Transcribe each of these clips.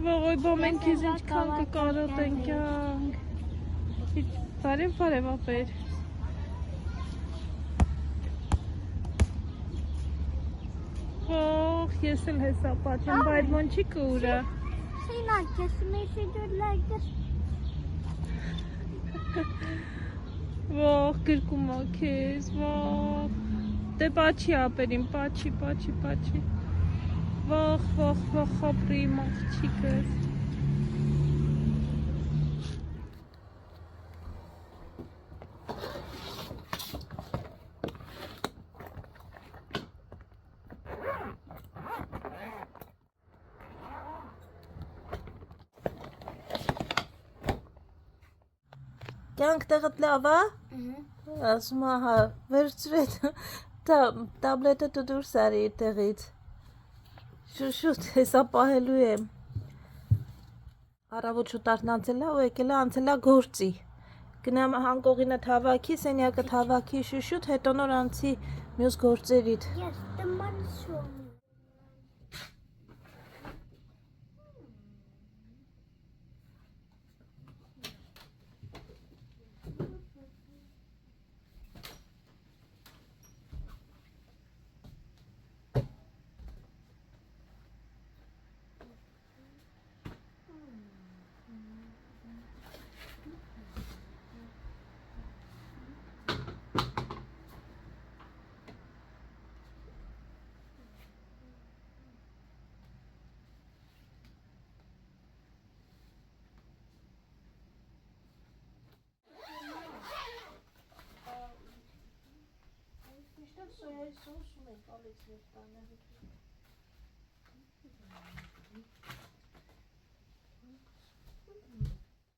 Ողոյ մենք քեզ ինչքան կկարոտենք յանք։ Բարև ապեր։ Ող, ես էլ հեսա պաչեմ, բայց ոնց չի կուրա։ Սինակ, ես մեսի դուր լայքս։ Ող, գրկումա քեզ, ող։ Դե պաչի ապերին, պաչի։ Ող, խոպրի մաղջիկս։ Կյանք տեղդ լավ է։ Ասում հա, վերցրեց տաբլետը դու դուրս արի տեղից։ Շուտ, հեսա պահելու եմ։ Առավոտ շուտ արթնացել է ու եկել է անցել է գործի։ Գնամ հանկողինը թավակի, սենյակը թավակի շուտ, հետո նոր անցի մյուս գործերիդ։ Ես տման շում։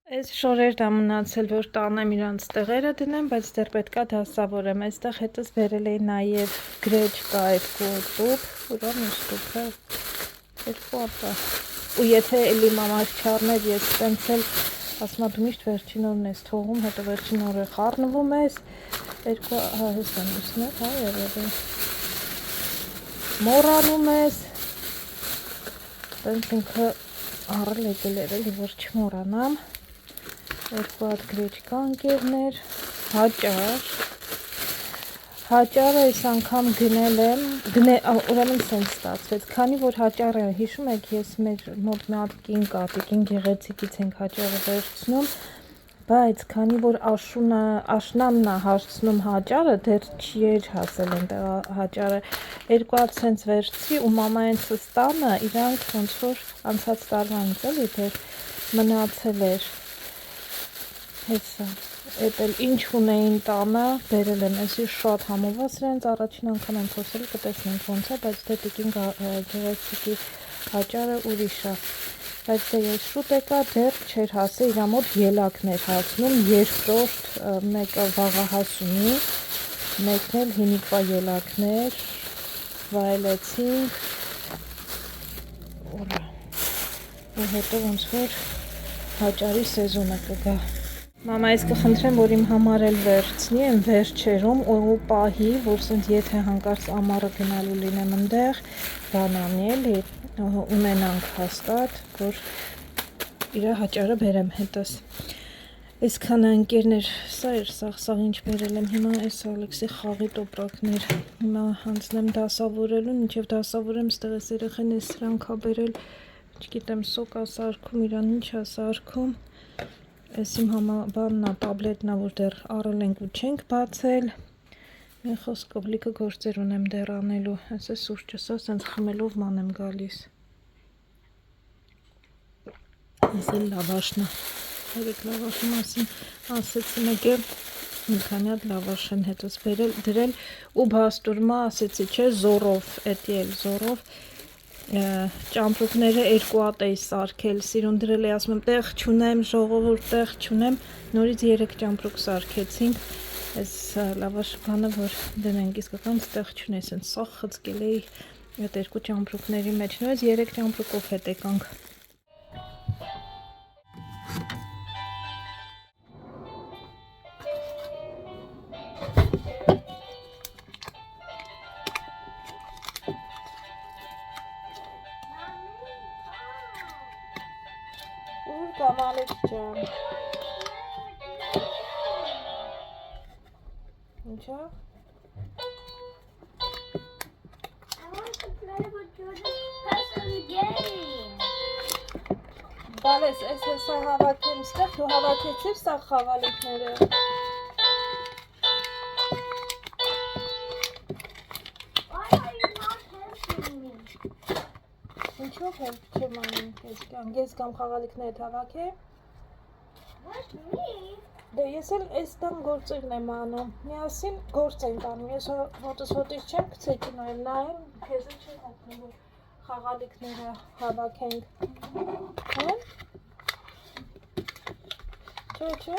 Այս շորերն է մնացել, որ տանեմ իրանց տեղերը դնեմ, բայց դեռ պետքա դասավորեմ։ Այստեղ հետս բերել էի նաև գրեչկա 2 տուփ, ուրա միշտ տուփը 2 ապա։ Ու եթե էլի մամար չառներ, ես տենց էլ ասում դու միշտ վերջին օրն ես թողում, հետո վերջին օրը խառնվում ես, 2 հեսան ուսն է, հա երևի։ Մոռանում ես։ Տենց ինքը առել եկել էր էլի, որ չմոռանամ։ 2 հատ գրեչկա ընկերներ, հաճարը այս անգամ գնել եմ, ուրեմն սենց ստացվեց, քանի որ հաճարը, հիշում եք, ես մեր մոտ մի հատ կին կա, տիկին գեղեցիկից ենք հաճարը վերցնում, բայց քանի որ աշնանն է հարցնում հաճարը, դեռ չի էր հասել այնտեղ հաճարը, 2 հատ սենց վերցի ու մամայենց ստանը իրանք ոնց որ անցած տարվանից էլի դեռ մնացել էր։ Հեսա, էդ էլ ինչ ունեին տանը, բերել եմ, էսի շատ համոված իրենց առաջին անգամ եմ փորձել, կտեսնենք ոնց է, բայց դե տիկին գեղեցիկի հաճարը ուրիշ է, բայց դե ես շուտ եկա, դեռ չէր հասել, իրա մոտ ելակներ հասնում, երկրորդ մեկը վաղահաս ունի, մեկն էլ հինիկվա ելակներ, վայելեցինք, ու հետո ոնց որ հաճարի սեզոնը կգա։ Մամա, ես կխնդրեմ, որ իմ համար էլ վերցնի, եմ վերջերում ու պահի, որ սենց եթե հանկարծ ամառը գնալու լինեմ ընդեղ, բանանի էլի, ունենանք հաստատ, որ իրա հաճարը բերեմ հետս։ Այսքան ընկերներ, սա էր սաղ ինչ բերել եմ, հիմա այս Ալեքսի խաղի տոպրակներ, հիմա հանձնեմ դասավորելուն, մինչև դասավորեմ ստեղ ես երեխեն ես սրանք ա բերել, չգիտեմ սոկ ա սարքում, իրան ինչ ա սարքում, Այս իմ բանն է, տաբլետնա, որ դեռ առել ենք ու չենք բացել, մի խոսքով լիքը գործեր ունեմ դեռ անելու, այս է սուրճը, սա սենց խմելով ման եմ գալիս, այս էլ լավաշն է, երեք լավաշի մասին ասեցի մեկը, մի քանի հատ լավաշ են հետս դրել ու բաստուրմա ասեցի, չէ, զորով, էտի էլ զորով, ճամպրուկները 2 հատ էի սարքել, սիրուն դրել էի, ասում եմ տեղ չունեմ, ժողովուրդ տեղ չունեմ, նորից 3 ճամպրուկ սարքեցինք, այս լավաշ բանը, որ դնենք, իսկական տեղ չունեի, սենց սաղ խցկել էի այդ 2 ճամպրուկների մեջ, նորից 3 ճամպրուկով հետ եկանք։ Welcome, Alex ջան։ Ինչա։ I want to play with Jordan's puzzle game. Բալես, ես հեսա հավաքեմ ստեղ, դու հավաքեցիր սա խաղալիքները։ Why are you not helping me? Ինչով help չեմ անում, ես կամ խաղալիքները հավաքեմ։ What, me? Դե ես էլ այս տան գործերն եմ անում, միասին գործ ենք անում, ես ոտս չեմ գցել կինոյեմ նայեմ, քեզ էլ չեմ հոգնում, որ խաղալիքները հավաքենք, հեն? Չէ։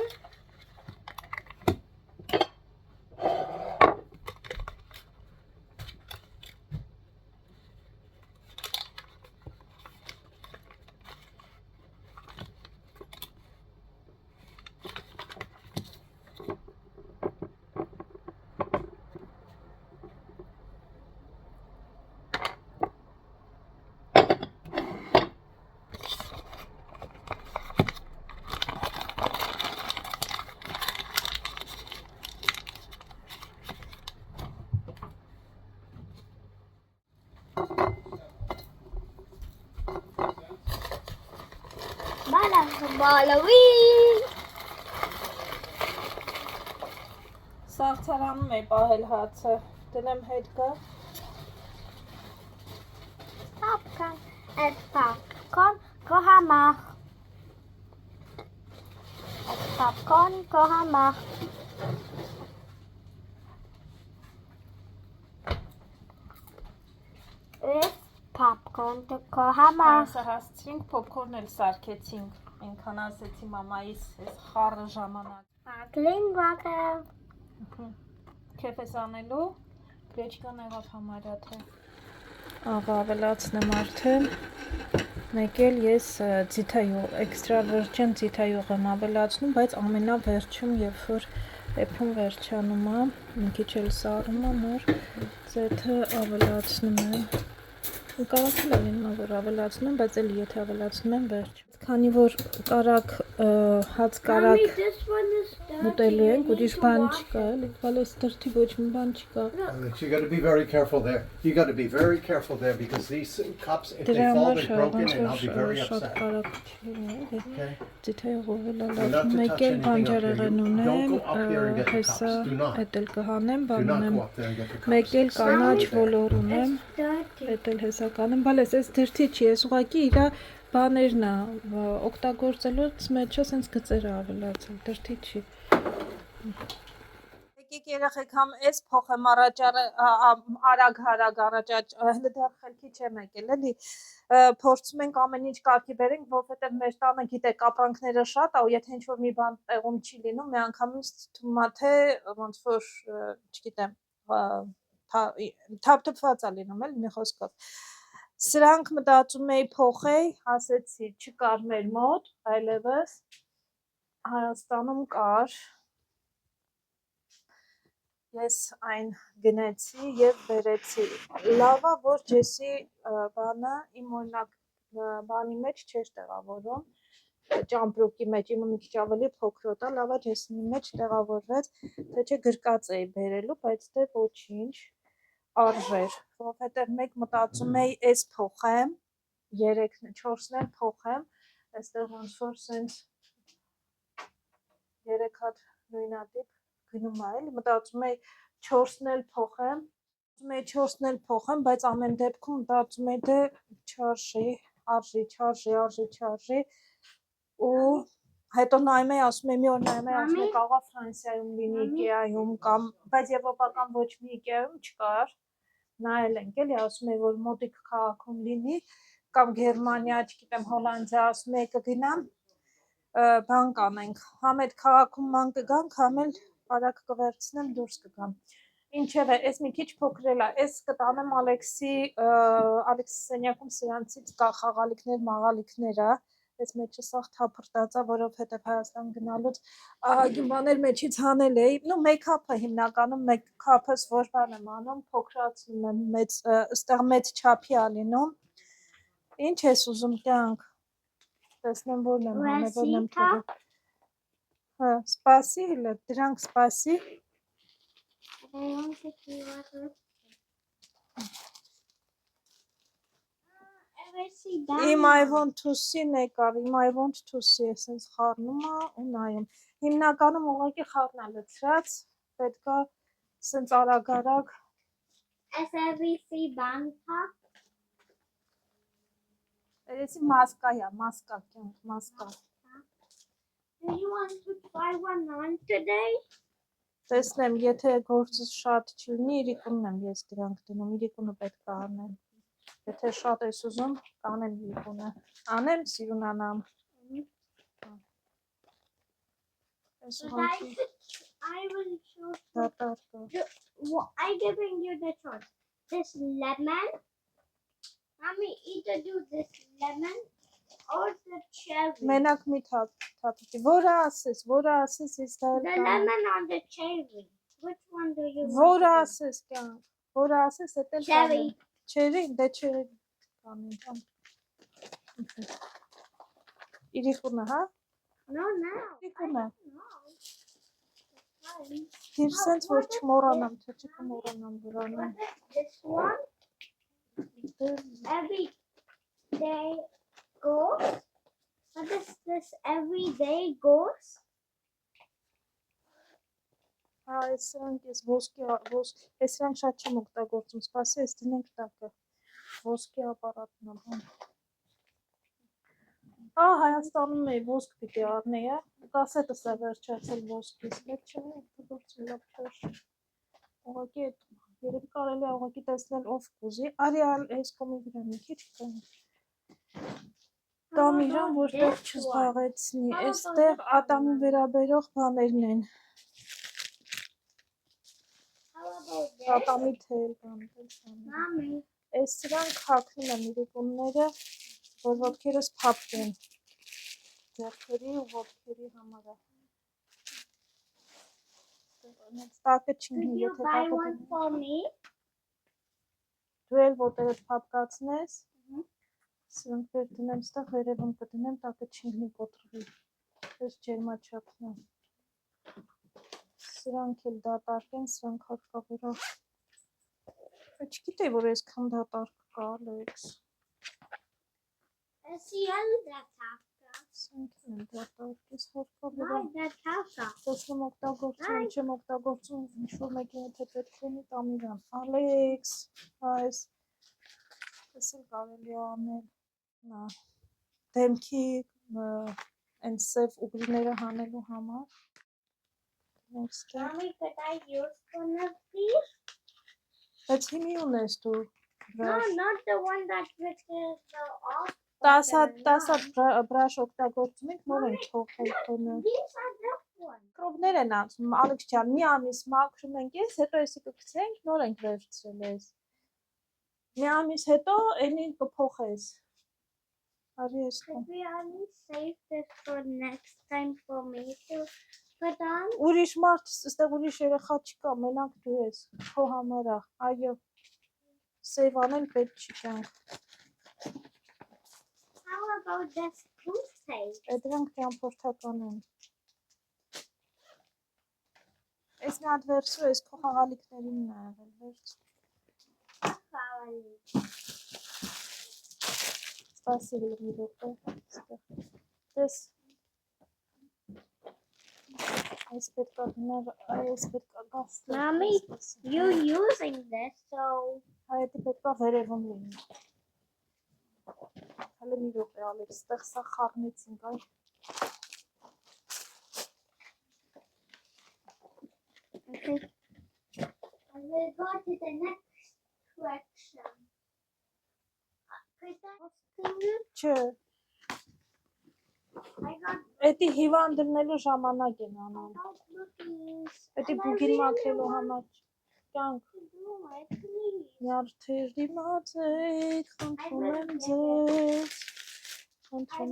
Halloween. Սաղցարանում է պահել հացը, դնեմ հետ կա։ Popcorn and popcorn go hamach. Popcorn go hamach. Popcorn go hamach. Ասա հասցրինք, պոպկորն էլ սարքեցինք, ինքան ասեցի մամայիս ես խառը ժամանակ։ Clean water. Քեֆ ես անելու, գրեչկան եղավ համարյա թե։ Աղա ավելացնեմ արդեն, մեկ էլ ես ձիթայող, էքստրա վերջեն ձիթայող եմ ավելացնում, բայց ամենավերջում, երբ որ էփում վերջանում է, մի քիչ էլ սառում է, նոր ձեթը ավելացնում եմ։ Կարող է լինում, որ ավելացնում եմ, բայց էլ եթե ավելացնում եմ վերջ։ Քանի որ կարակ հաց կարակ ուտելու ենք, ուրիշ բան չկա, էլի, բալես դրթի ոչ մի բան չկա։ You got to be very careful there. You got to be very careful there because these cups, if they fall, they're broken, and I'll be very upset. Okay? Մեկ էլ բանջարեղեն ունեմ, հեսա էդ էլ կհանեմ, բան ունեմ, մեկ էլ կանաչ ոլոր ունեմ, էդ էլ հեսա կանեմ, բալես ես դրթի չի, ես ուղղակի իրա բաներն է, օգտագործելուց մեջը սենց գծեր ավելացել, դրթի չի։ Եկեք երեխեք համ ես փոխեմ արագ հլը դեռ խելքի չեմ եկել, էլի փորձում ենք ամեն ինչ կարգի բերենք, որովհետև մեր տանը գիտեք ապրանքները շատ է ու եթե ինչ-որ մի բան տեղում չի լինում, մի անգամից թվում է թե ոնց որ չգիտեմ, թափթփված է լինում, էլի մի խոսքով։ Սրանք մտածում էի փոխեի, ասեցի, չկար մեր մոտ, այլևս Հայաստանում կար։ Ես այն գնեցի եւ բերեցի։ Լավ է, որ ջեսի բանը իմ օրինակ բանի մեջ չէր տեղավորում, ճամպրուկի մեջ, իմը մի քիչ ավելի փոքրոտ է, լավ է ջեսի մեջ տեղավորվեց, թե չէ գրկած էի բերելու, բայց դե ոչինչ արժեր, որովհետև մեկ մտածում էի էս փոխեմ, 3-4-ն էլ փոխեմ, այստեղ ոնց որ սենց 3 հատ նույնատիպ գնում է, էլի մտածում էի 4-ն էլ փոխեմ, բայց ամեն դեպքում մտածում էի դե չարժի ու հետո նայում էի, ասում էի մի օր նայում էի, ասում էի կարող է Ֆրանսիայում լինի, Իկեայում կամ, բայց եվրոպական ոչ մի Իկեայում չկար, նայել ենք էլի, ասում էի, որ մոտիկ քաղաքում լինի, կամ Գերմանիա, չգիտեմ, Հոլանդիա, ասում էի կգնամ, բան կանենք, համ այդ քաղաքում ման կգանք, համ էլ արագ կվերցնեմ, դուրս կգամ։ Ինչևէ, այս մի քիչ փոքրել է, այս կտանեմ Ալեքսի սենյակում սրանցից կա խաղալիքներ, մաղալիքները, այս մեջը սաղ թափրտած է, որովհետև Հայաստան գնալուց ահագին բաներ մեջից հանել էի, նու մեյքափը հիմնականում մեյքափս որ բան եմ անում, փոքրացնում եմ, ստեղ մեծ չափի է լինում, ինչ ես ուզում կյանք, տեսնեմ որն եմ հանել, Ռեսիպա։ որն եմ թողել։ Հա, սպասի, հլը, դրանք սպասի։ I want to see what it Իմ I want to see-ն եկավ, իմ I want to see, այսպես խառնում է ու նայում։ Հիմնականում ուղղակի խառնա լցրած, պետք է այսպես արագ-արագ։ SABC Bangkok. Երեսի մասկա է, մասկա, կյանք, մասկա։ Do you want to try one on today? Տեսնեմ, եթե գործը շատ չլինի, իրիկունն եմ ես դրանք դնում, իրիկունը պետք է անեմ։ Եթե շատ ես ուզում, կանեմ իրիկունը։ Անեմ, սիրունանամ։ Այս ուղղակի I will choose. դատարկա։ I'm giving you the choice. This lemon. Mommy, either do this lemon or the cherry. Մենակ մի թափի։ Որը ասես, ես դա The lemon or the cherry. Which one do you Որը want? ասես, կյանք։ Որը ասես, դա Cherry. Չերի, դե չերի կանեմ։ Իրիկունը, հա։ No, no. Իրիկունը։ No. Fine. Դիր սենց որ չմոռանամ, թե չկմոռանամ վրանը։ This one every day goes. What is this every day goes? Հա, այսրանք ես այսրանք շատ չեմ օգտագործում, սպասի, ես դնենք տակը։ Ոսկի ապարատն է։ Հա, Հայաստանում էի ոսկ պիտի առնեի, կասետս է վերջացել ոսկից, պետք չէ օգտագործել լավ չէ։ Ուղղակի երբ կարելի է ուղղակի տեսնել ով կուզի, արի այս կոմի վրա մի քիչ կան։ Կամ իրան որտեղ չզբաղեցնի, այստեղ ատամի վերաբերող բաներն են։ How about this? Ատամի թել կան, Mommy. այս սրանք հագնում եմ իրիկունները, որ ոտքերս փափկեն, ձեռքերի ու ոտքերի համար է։ Տակը չինի, Could you եթե buy տակը one for me? դու էլ ոտերդ փափկացնես, Mhm. սրանք վեր դնեմ, ստեղ վերևում կդնեմ, տակը չինի կոտրվի, ես ջերմաչափն է։ Սրանք էլ դատարկեն, սրանք հարկավերա։ Չգիտեի, որ այսքան դատարկ կա, Ալեքս։ SEL that Սրանքն են դատարկ, ես հարկավերա։ Why that Taka? Տեսնում օգտագործում, չեմ օգտագործում, ինչ-որ մեկին եթե պետք լինի տամ իրան։ Ալեքս, այս էլ կարելի է անել։ Նա դեմքի այն սև ուղիները հանելու համար։ Mommy, could I use one of these? Բայց հիմի ունես դու։ No, not the one that with the off. Տասա բրաշ օգտագործում ենք, նոր են թողել տոնը։ These are this one. Կրոբներ են անցնում, Ալեքս ջան, մի ամիս մաքրում ենք ես, հետո էսի կգցենք, նոր ենք վերցրել ես։ Մի ամիս հետո էնին կփոխես։ Արի ես Could we only save this for next time for me to put on? Ուրիշ մարդ, այստեղ ուրիշ երեխա չկա, մենակ դու ես, քո համար է, այո, սև անել պետք չի կյանք, How about this toothpaste? դրանք ճամփորդական են, ես մի հատ վերցրու, ես քո խաղալիքներին է եղել, վերցրու, սպասի մի րոպե, տես, այս պետք է դներ, այս պետք է գաստել, Mommy, you using this, so Հայետի պետք է վերևում լինի, հələ մի րոպե Ալեքս, ստեղ սա խառնեցինք, այ, I will go to the next section. Could I չէ, I got էդի հիվանդնելու ժամանակ են անան, cookies. էդի And I բուգին really մաքրելու want համար, կյանք, to do it, please. նյարդերի մատեք, խնդրում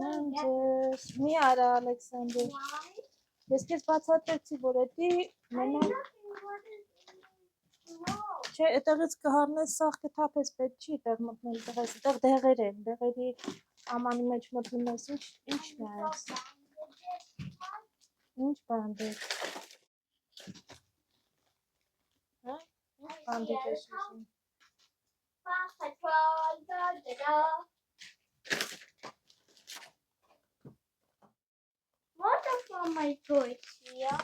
եմ ձեզ, մի արա Ալեքսանդր, Why? ես կեզ բացատրեցի, որ էդի I'm մենակ, looking what is wrong. չէ, էտեղից կհարնես սաղ կթափես պետք չի տեղ մտնել տեղես, տեղ դեղեր են, դեղերի ամանի մեջ մտնում ես, ի՞նչն է այս։ Ինչ բանդիկ։ Հա? Ինչ բանդիկ ես ուզում։ Paw Patrol, da da da. What are from my toys here?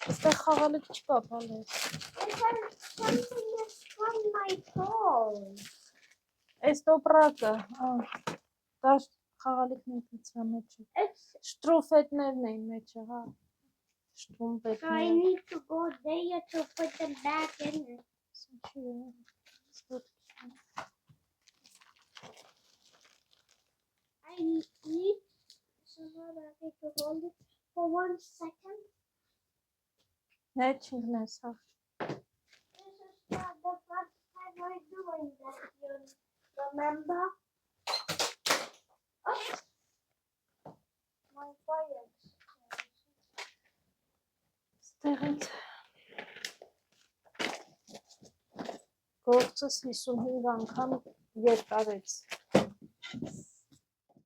Այստեղ խաղալիք չկա, բալես։ Is there something that's from my toys? Այս տոպրակը, դա խաղալիքն ինքնիցրա մեջ է։ It's Շտրուֆետներն էին մեջը, հա։ so I Շտրումպետներ։ need to go there to put them back in it. Ինչի՞ է։ I need someone to hold it for 1 second. Net չընկնես, հա։ This is not the first time we're doing that, you remember? Oops. My fire. Ստեղից գործս 55 անգամ երկարեց։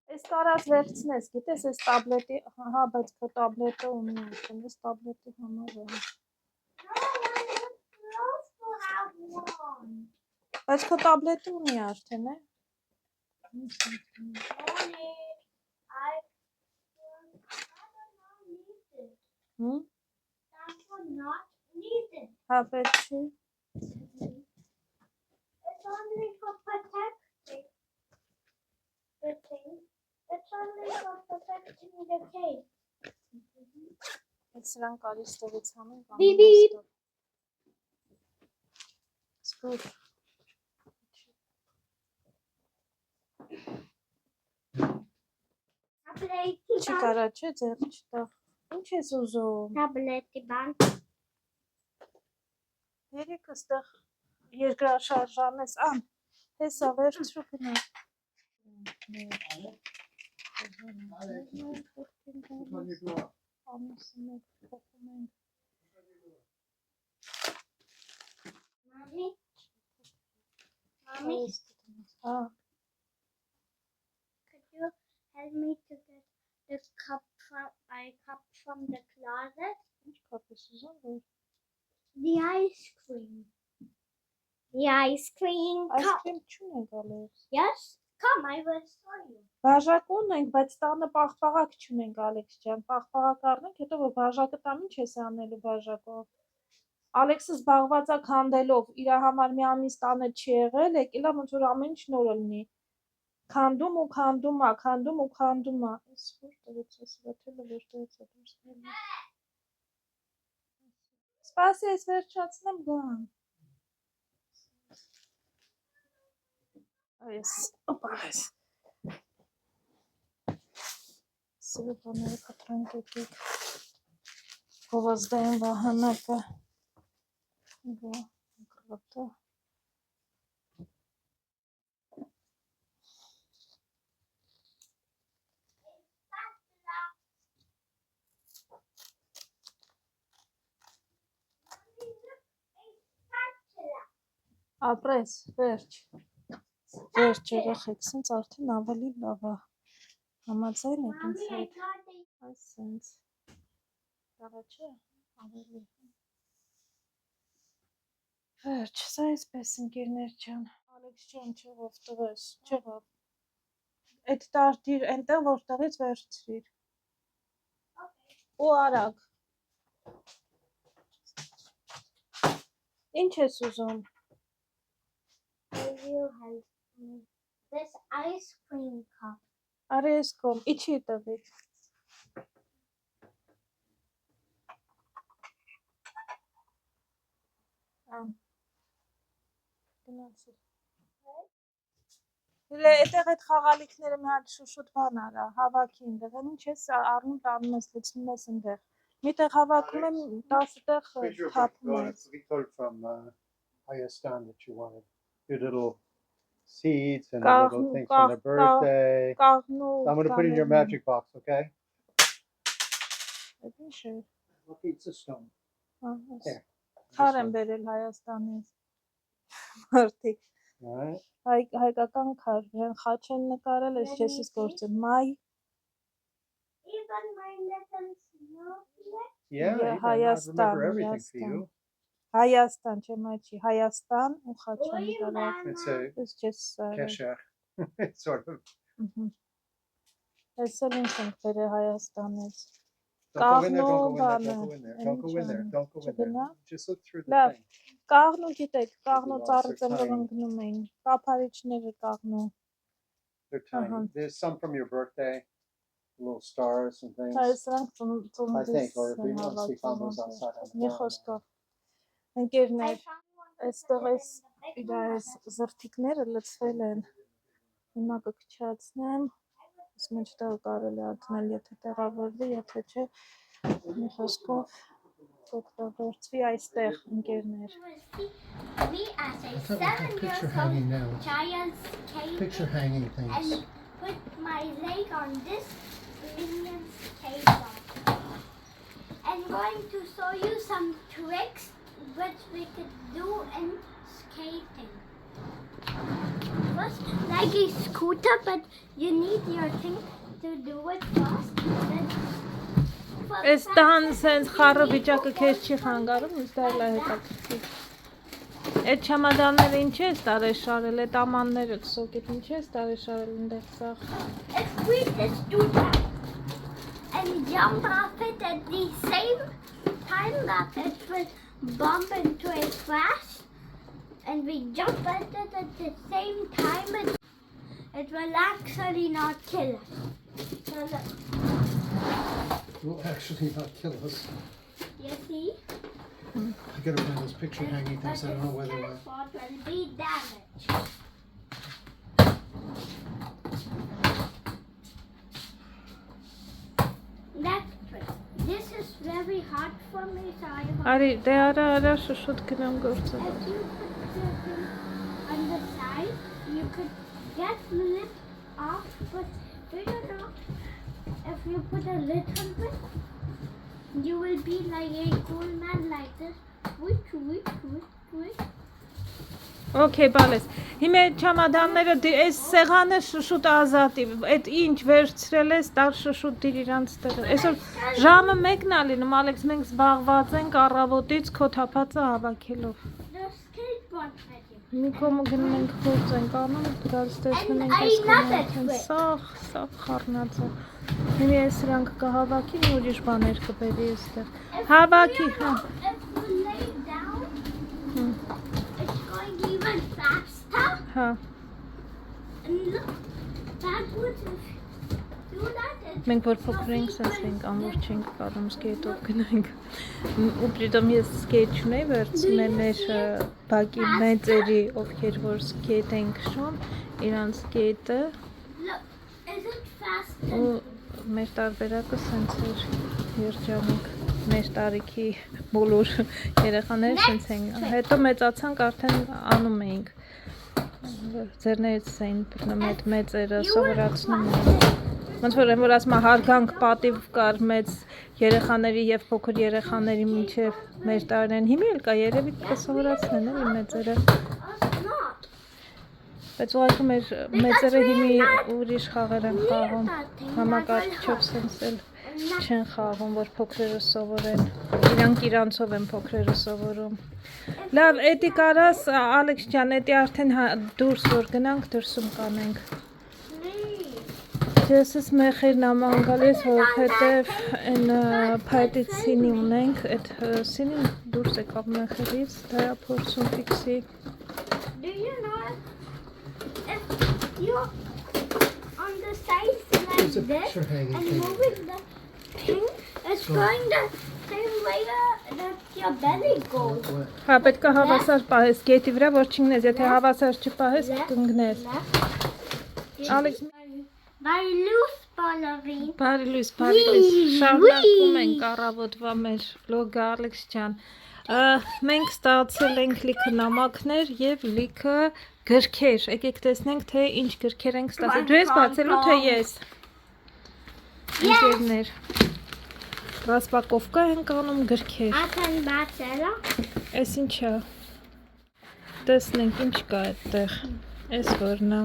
Այս տարած վերցնես, գիտես, այս տաբլետի, հա, բայց քո տաբլետը ունի, այս տաբլետի համար է։ No, I'm not supposed to have one. Բայց քո տաբլետը ունի արդեն, է։ Only I don't need it. Հմ, That one not needed. հա, պետք չի։ It's only for protecting the thing. It's only for protecting the cake. Այդ սրան կարի ստեղից համեն կամ Բիբ, բիբ։ Սկուր։ Չի կարա, չէ, ձեռ չտա։ Ինչ ես ուզում։ Tablet ban. Երեք այստեղ երկրաշարժանես, հեսա վերցրու գնա։ Ամուսը մեկ փոխում ենք։ Mommy? Mommy, Հա, could you help me to get the cup from the closet? ինչ կապ ես ուզում, որ The ice cream. The ice cream cup. այսքրիմ չունենք ալեքս։ Yes? Come, I will show you. Բաժակ ունենք, բայց տանը պաղպաղակ չունենք Ալեքս ջան, պաղպաղակ առնենք, հետո որ բաժակը տամ ինչ ես անելու բաժակով։ Ալեքսը զբաղված է քանդելով, իր համար մի ամիս տանը չի եղել, եկել է ոնց որ ամեն ինչ նոր լինի։ Քանդում ու քանդում է, քանդում ու քանդում է։ Էս որտեղից է սրաթելը, որտեղից է դուրս գալիս։ Սպասի, ես վերջացնեմ գամ։ Այս, օպա, այս։ Սիրո բաները կտրենք եկեք։ Գովազդային վահանակը։ Գրոտը։ Ապրես, վերջ։ Վերջ երեխեք, սենց արդեն ավելի լավ է։ Համաձայն եք ինձ Mommy, I հետ։ thought they Այս սենց։ Լավա չէ, ավելի։ Վերջ, սա այսպես ընկերներ ջան։ Ալեքս ջան, չեղով տվես, չեղով։ Այդ տարտիր այնտեղ, որտեղից վերցրիր։ Ու արագ։ Ինչ ես ուզում։ will you help me? This ice cream cup. Արի ես կոմ, իչի տվիր։ Գնացի։ Հələ այդտեղ այդ խաղալիքները մի հատ շուշուտ բան արա, հավաքի այնտեղ, ինչ ես առնում տանում ես, լցնում ես այնտեղ։ Միտեղ հավաքում եմ 10 տեղ թափում ես։ We got it from Hayastan that you wanted. Your little seeds and Կաղ- little things կաղ- from their birthday. Կաղնու։ I'm going to put it in your magic box, okay? Այդ ինչ է։ Look, it's a stone. Հա, There. Քար եմ բերել Հայաստանից։ Մարդիկ Right. Հայկական քար, իրեն խաչ են նկարել, ես չես ես գործել, մայ, Even my little snowflake. Yeah, Yeah, even, I remember Hayastan, everything for Hayastan. you. Հայաստան, չէ մայ չի, Հայաստան ու խաչ են Oy, նկարել, It's Mama. a ես չես kesher. It's sort of. Ես էլ ինձ ենք բերել Հայաստանից, Don't go in there, don't go in there, Կաղնու don't go in there, don't go in there, բանը, don't go in there. չգնա, Just look through the լավ, thing. կաղնու գիտեք, կաղնու Lost ծառը their ծնվով time. ընկնում էին, կապարիչները կաղնու, They're tiny. There's some from your birthday, little stars and things. սրանք I ծննդիս think, or if են we once we հավաքել, found those outside on the մի ground. խոսքով, I ընկերներ, found one այստեղ in այս the big իրա այս զրթիկները լցվել են, հիմա կքչացնեմ, իս մեջտեղ կարելի ատնել, եթե տեղավորվի, եթե չէ, մի խոսքով կօգտագործվի այստեղ ընկերներ, Me as a thought we had 7-year-old picture hanging now. child's cave Picture hanging things. and put my leg on this minion's cave dog. I'm going to show you some tricks which we could do in skating. First, like a scooter, but you need your thing to do it first. Then, for այս տան practice, սենց you խառը need վիճակը to քեզ put չի խանգարում, ինձ դա էլ է հետաքրքիր, այդ չամադանները ինչ ես տարել շարել, այդ ամանները սոկետ ինչ ես տարել շարել ընդեղ սաղ, If we just do that and jump off it at the same time that it will bump into a crash, and we jump at it at the same time, it will actually not kill us. So look, Will actually not kill us. you see? I gotta find those picture hanging But things. I don't know whether its we're. spot will be damaged. Next trick. This is very hard for me, so I hope. արի, դե արա շուշուտ գնամ գործել, If you put the thing on the side, you could get lip off, but do you know if you put a lid on it, you will be like a cool man like this. Which. Okay, բալես, հիմա այդ չամադանները, այս սեղանը շուշուտ ազատի, այդ ինչ վերցրել ես, տար շուշուտ դիր իրանց տեղը, այսօր ժամը մեկն ա լինում, Ալեքս, մենք զբաղված ենք առավոտից քո թափածը հավաքելով, The skateboard trick. մի կոմ գնում ենք գործ ենք անում, դրած տեսնում ենք I այս love կոմը it, wait. սաղ խառնած է, հիմա ես սրանք կհավաքի, մի ուրիշ բաներ կբերի այստեղ, հավաքի, հա, If you lay down, it's going even faster. հա, And look, backwards, if you do that, it's մենք որ փոքր ենք, սենց ենք ամուր չենք կարում սկեյթով գնանք, ու պրիտոմ ես սկեյթ չունեի վերցնել մեր բակի մեծերի, ովքեր որ սկեյթ ենք շում, իրանց սկեյթը, Look, is it faster? ու մեր տարբերակը սենց էր երջանիկ, մեր տարիքի բոլոր երեխաները սենց են, հետո մեծացանք արդեն անում էինք, ձերներից էին պրնում այդ մեծերը սովորացնում են, ոնց որ են որ ասում հարգանք պատիվ կար մեծ երեխաների և փոքր երեխաների մինչև մեր տարին, հիմի էլ կա երևի կսովորացնեն էլի մեծերը, Or not? բայց ուղղակի մեր մեծերը հիմի ուրիշ խաղեր են խաղում, համակարգչով սենց էլ չեն խաղում, որ փոքրերը սովորեն, իրանք իրանցով են փոքրերը սովորում, լավ, էդի կարաս, Ալեքս ջան, էդի արդեն դուրս որ գնանք, դրսում կանենք, Please. ես ես մեխերն աման գալիս, որովհետև են պայտից սինի ունենք, այդ սինին դուրս եկավ մեխերից, դա փորձում ֆիքսի, Do you know if you're on the sides like There's a this picture hanging and thing. moving the thing, it's going the same way that your belly goes. հա պետք է հավասար պահես, գետի վրա, որ չինգնես, եթե հավասար չպահես, կընգնես, Ալեքս, By loose ballerine. բարի լույս, շարունակում ենք առավոտվա մեր վլոգը, Ալեքս ջան, մենք ստացել ենք լիքը նամակներ և լիքը գրքեր, եկեք տեսնենք, թե ինչ գրքեր ենք ստացել, դու ես բացելու, թե ես, ընկերներ, ռասպակովկա ենք անում գրքեր, I can battle. ես ինչ է, Տեսնենք ինչ կա այդտեղ։ Էս որն է։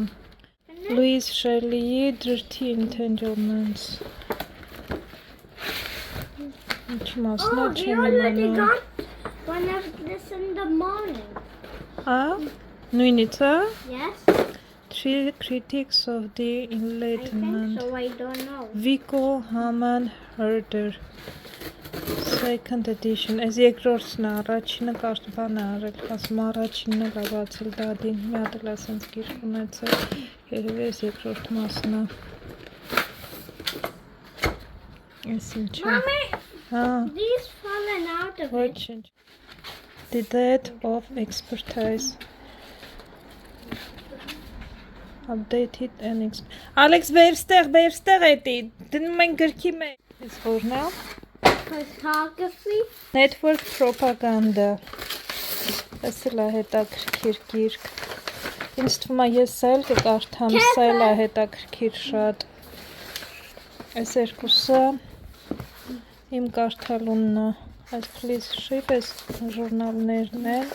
Louise Shelley-ի Dirty Entanglements։ Ինչ մասն է, we չեմ already իմանում։ got one of this in the morning. Հա, նույնից է։ Yes, Three Critics of the I think Enlightenment. so. I don't know. Vico Haman Herder Second edition. Այս երկրորդն է, առաջինը կարծբան է արել, ասում առաջինը լավացել դադին, մի հատ էլ ասենց գիրք ունեցել, երևի այս երկրորդ մասն է։ Այս ինչ է։ Mommy, Հա, these fallen out of it. ոչինչ։ The Death of Expertise. Updated and Alex, վերստեղ էդի, դնում են գրքի մեջ։ Այս որն է։ Photography. Network propaganda. Այս էլ է հետաքրքիր գիրք։ Ինձ թվում է ես էլ կկարդամ, սա էլ է հետաքրքիր շատ։ Այս երկուսը իմ կարդալունն է։ Այս Please Ship, այս ժուրնալներն են,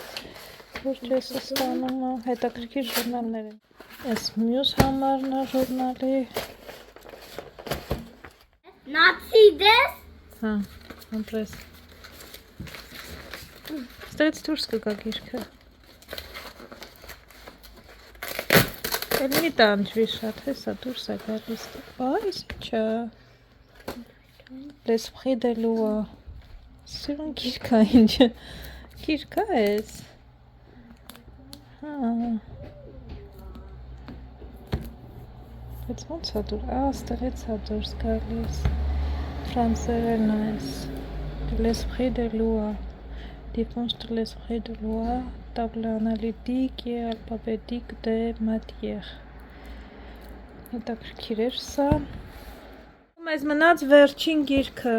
որ ես ստանում եմ, հետաքրքիր ժուրնալներ են։ Այս մյուս համարն է ժուրնալի։ Not see this. Հա, ամպրես։ Ստեղից դուրս կգա գիրքը։ Էլ մի տանջվի շատ, հեսա դուրս է գալիս։ Այս ինչա։ L'esprit de loi։ Սիրուն գիրքա ինչը։ Գիրքա ես։ Հա։ Բայց ոնց է դուր, ստեղից է դուրս գալիս։ Ֆրանսերեն այս, l'esprit de loi, défense de l'esprit de loi, table analytique et alphabétique de matière. Հետաքրքիր էր սա։ Մեզ մնաց վերջին գիրքը,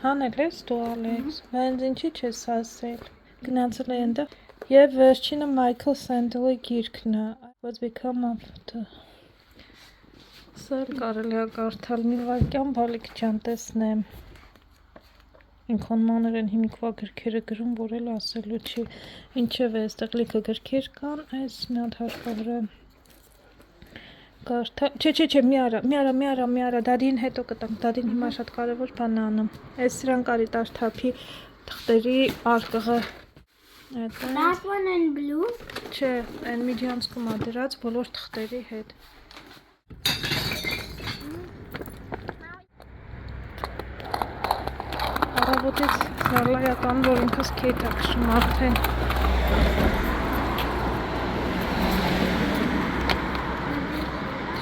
հանել ես դու Ալեքս, հենց ինչի չես ասել, գնացել է այնտեղ, և վերջինը Michael Sandel-ի գիրքն է, What's Become of the Սա էլ կարելի է կարդալ մի վայրկյան, բալիկ ջան տեսնեմ։ Ինքան մանր են հիմիկվա գրքերը գրում, որ էլ ասելու չի։ Ինչև է, այստեղ լիքը գրքեր կան, այս մի հատ հարկավոր է կարդալ։ Չէ, մի արա, դադին հետո կտանք, դադին հիմա շատ կարևոր բան է անում։ Այս սրան կարի տար թափի թղթերի արկղը։ That one in blue. Չէ, այն միջանցքում է դրած բոլոր թղթերի հետ։ Առավոտից զարլայական, որ ինքս քեթ է քշում արդեն։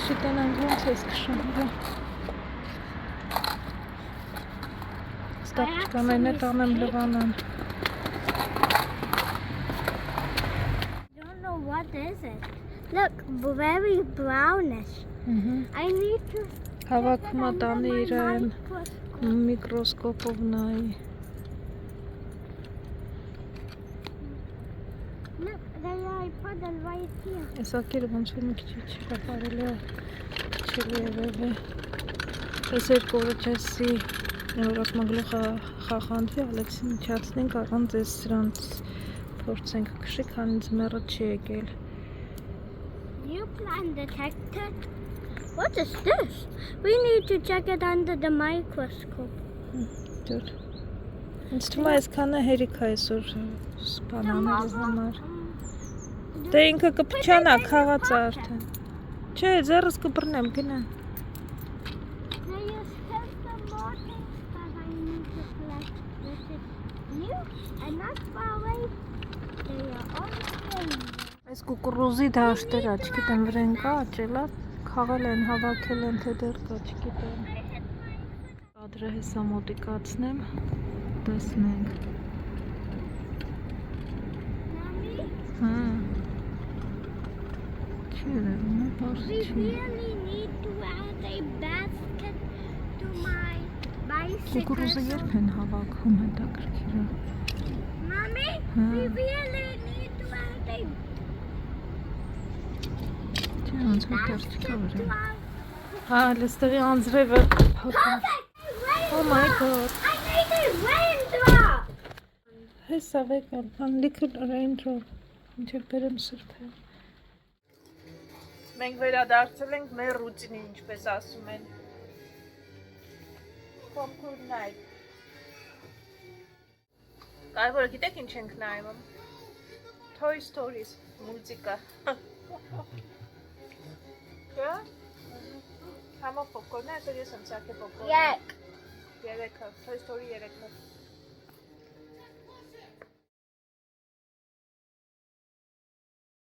Շիտենանք ոնց ես քշում, հա։ Ստապչկաներն է տանեմ լվանան։ Don't know what is it. Look, very brownish. I need to Հավաքում է տանի իրեն microscope. միկրոսկոպով նայի։ Look, there I put it right here. Այս ակերը ոնց որ մի քիչ չրապարելի է, քիչ երևի։ Այս երկու օրը չեսի, որ ասում գլուխը խախանդվի, Ալեքսին իջացնենք, առանց այս սրանց փորձենք քշի, քանի ձմեռը չի եկել։ New plant detector. What is this? We need to check it under the microscope. Դուր։ Ինձ թվում է այսքանը հերիք է այսօր սպանանելու համար։ Դե ինքը կփչանա, խաղաց է արդեն։ Չէ, ձեռս կբռնեմ, գնա։ There is still some more things that I need to collect. This is new and not far away. They are all strange. Այս կուկուռուզի դաշտեր, չգիտեմ վրան կա, աճելա, խաղել են, հավաքել են, թե դեռ կա, չգիտեմ։ Կադրը հեսա մոտիկացնեմ, տեսնենք։ Mommy, Հա։ Չի երևում, բարձ we չի։ really need to add a basket to my bicycle. Կուկուռուզը երբ են հավաքում, հետաքրքիր է։ Mommy, Huh? we really need to add a Չէ, ոնց որ դեռ basket չկա to վրան։ our... Հա, լստեղի անձրևը փոքր։ Oh my god։ I need a raindrop! Հեսա վեկալ, little raindrop։ Ինչեր բերեմ սրբեմ։ Մենք վերադարձել ենք մեր ռուտինին, ինչպես ասում են։ From good night։ Կարևորը գիտեք ինչ ենք նայում։ Toy Stories մուզիկա։ Կա։ Համա պոպկորնը, այսօր ես եմ սարքել պոպկորնը։ Yak. 3-ը, Toy Story 3-ը։